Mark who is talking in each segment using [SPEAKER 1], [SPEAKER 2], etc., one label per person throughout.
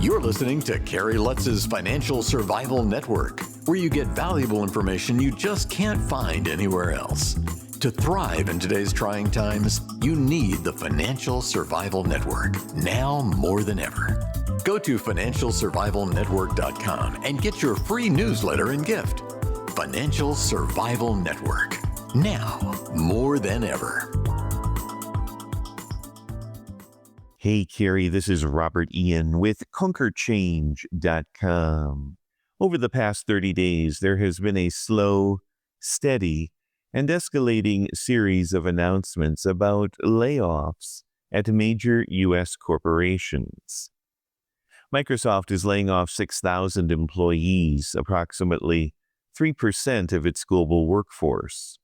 [SPEAKER 1] You're listening to Carrie Lutz's Financial Survival Network, where you get valuable information you just can't find anywhere else. To thrive in today's trying times, you need the Financial Survival Network, now more than ever. Go to financialsurvivalnetwork.com and get your free newsletter and gift. Financial Survival Network, now more than ever.
[SPEAKER 2] Hey, Carrie, this is Robert Ian with ConquerChange.com. Over the past 30 days, there has been a slow, steady, and escalating series of announcements about layoffs at major U.S. corporations. Microsoft is laying off 6,000 employees, approximately 3% of its global workforce.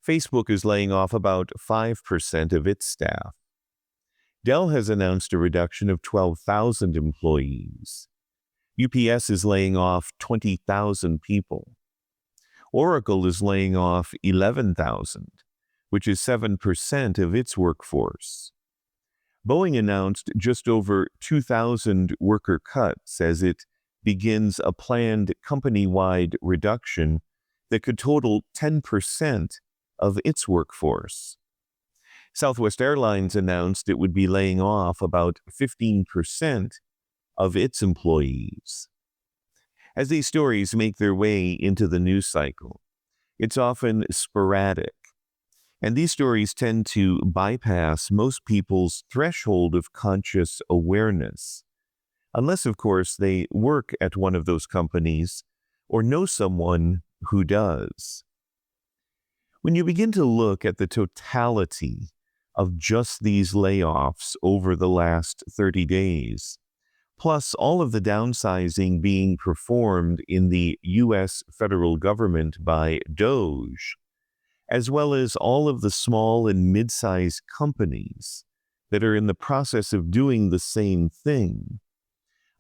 [SPEAKER 2] Facebook is laying off about 5% of its staff. Dell has announced a reduction of 12,000 employees. UPS is laying off 20,000 people. Oracle is laying off 11,000, which is 7% of its workforce. Boeing announced just over 2,000 worker cuts as it begins a planned company-wide reduction that could total 10% of its workforce. Southwest Airlines announced it would be laying off about 15% of its employees. As these stories make their way into the news cycle, it's often sporadic, and these stories tend to bypass most people's threshold of conscious awareness, unless, of course, they work at one of those companies or know someone who does. When you begin to look at the totality of just these layoffs over the last 30 days, plus all of the downsizing being performed in the U.S. federal government by DOGE, as well as all of the small and mid-sized companies that are in the process of doing the same thing,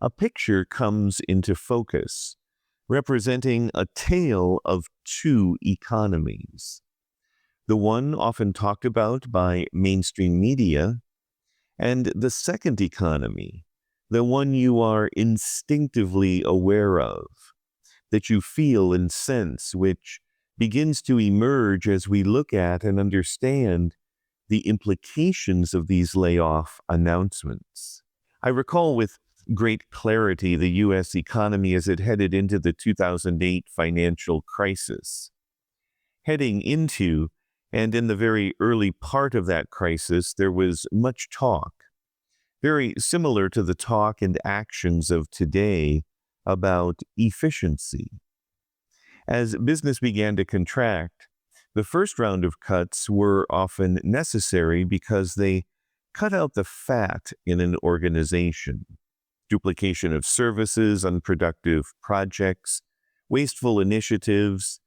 [SPEAKER 2] a picture comes into focus, representing a tale of two economies. The one often talked about by mainstream media, and the second economy, the one you are instinctively aware of, that you feel and sense, which begins to emerge as we look at and understand the implications of these layoff announcements. I recall with great clarity the U.S. economy as it headed into the 2008 financial crisis. Heading into and in the very early part of that crisis, there was much talk, very similar to the talk and actions of today, about efficiency. As business began to contract, the first round of cuts were often necessary because they cut out the fat in an organization. Duplication of services, unproductive projects, wasteful initiatives.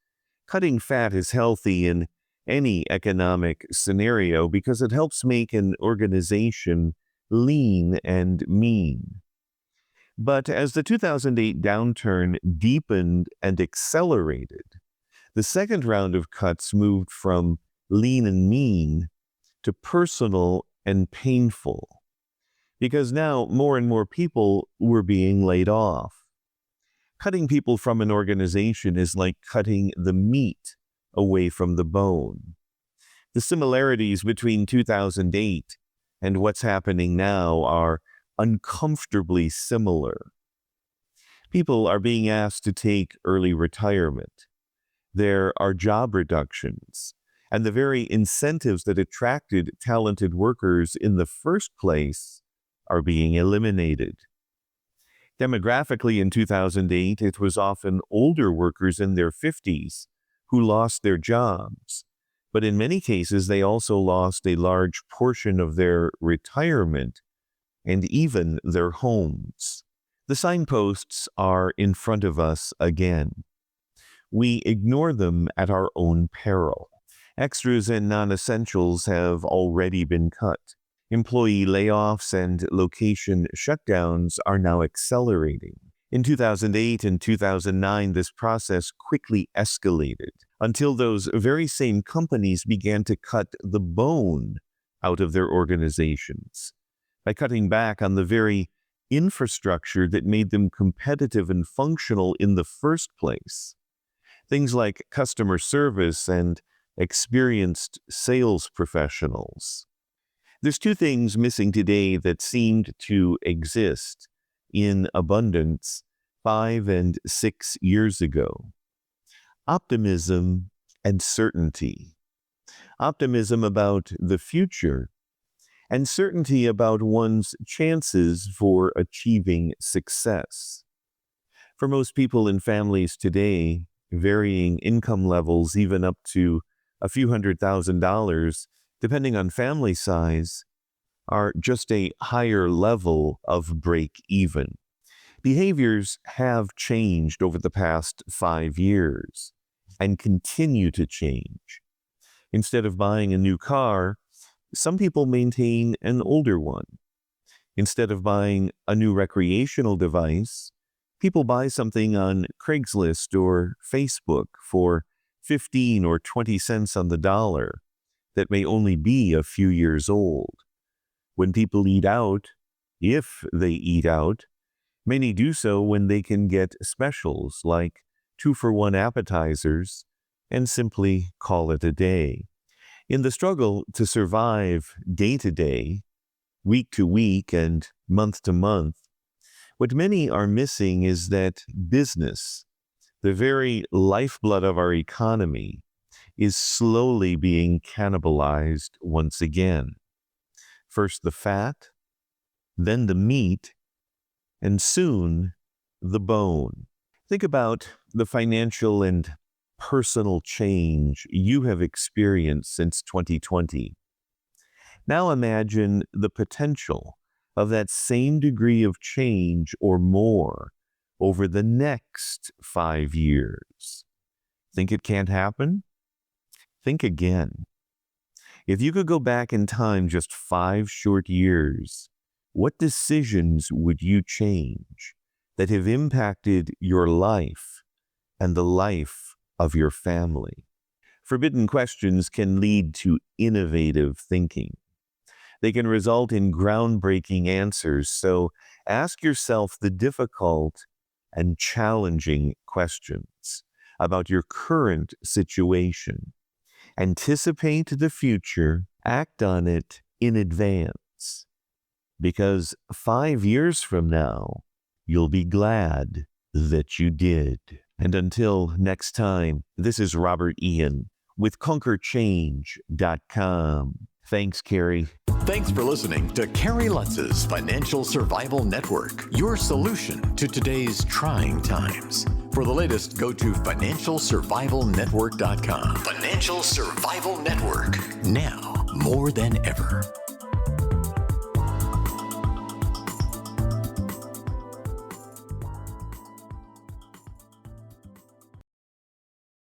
[SPEAKER 2] Cutting fat is healthy in any economic scenario because it helps make an organization lean and mean. But as the 2008 downturn deepened and accelerated, the second round of cuts moved from lean and mean to personal and painful, because now more and more people were being laid off. Cutting people from an organization is like cutting the meat away from the bone. The similarities between 2008 and what's happening now are uncomfortably similar. People are being asked to take early retirement. There are job reductions, and the very incentives that attracted talented workers in the first place are being eliminated. Demographically, in 2008, it was often older workers in their 50s who lost their jobs, but in many cases they also lost a large portion of their retirement and even their homes. The signposts are in front of us again. We ignore them at our own peril. Extras and non-essentials have already been cut. Employee layoffs and location shutdowns are now accelerating. In 2008 and 2009, this process quickly escalated until those very same companies began to cut the bone out of their organizations by cutting back on the very infrastructure that made them competitive and functional in the first place. Things like customer service and experienced sales professionals. There's two things missing today that seemed to exist in abundance 5 and 6 years ago. Optimism and certainty. Optimism about the future and certainty about one's chances for achieving success. For most people in families today, varying income levels, even up to a few $100,000, depending on family size, are just a higher level of break even. Behaviors have changed over the past 5 years and continue to change. Instead of buying a new car, some people maintain an older one. Instead of buying a new recreational device, people buy something on Craigslist or Facebook for 15 or 20 cents on the dollar that may only be a few years old. When people eat out, if they eat out, many do so when they can get specials like 2-for-1 appetizers and simply call it a day. In the struggle to survive day to day, week to week, and month to month, what many are missing is that business, the very lifeblood of our economy, is slowly being cannibalized once again. First the fat, then the meat, and soon the bone. Think about the financial and personal change you have experienced since 2020. Now imagine the potential of that same degree of change or more over the next 5 years. Think it can't happen? Think again. If you could go back in time just 5 short years, what decisions would you change that have impacted your life and the life of your family? Forbidden questions can lead to innovative thinking. They can result in groundbreaking answers, so ask yourself the difficult and challenging questions about your current situation. Anticipate the future, act on it in advance, because 5 years from now, you'll be glad that you did. And until next time, this is Robert Ian with ConquerChange.com. Thanks, Carrie.
[SPEAKER 1] Thanks for listening to Carrie Lutz's Financial Survival Network, your solution to today's trying times. For the latest, go to financialsurvivalnetwork.com. Financial Survival Network, now more than ever.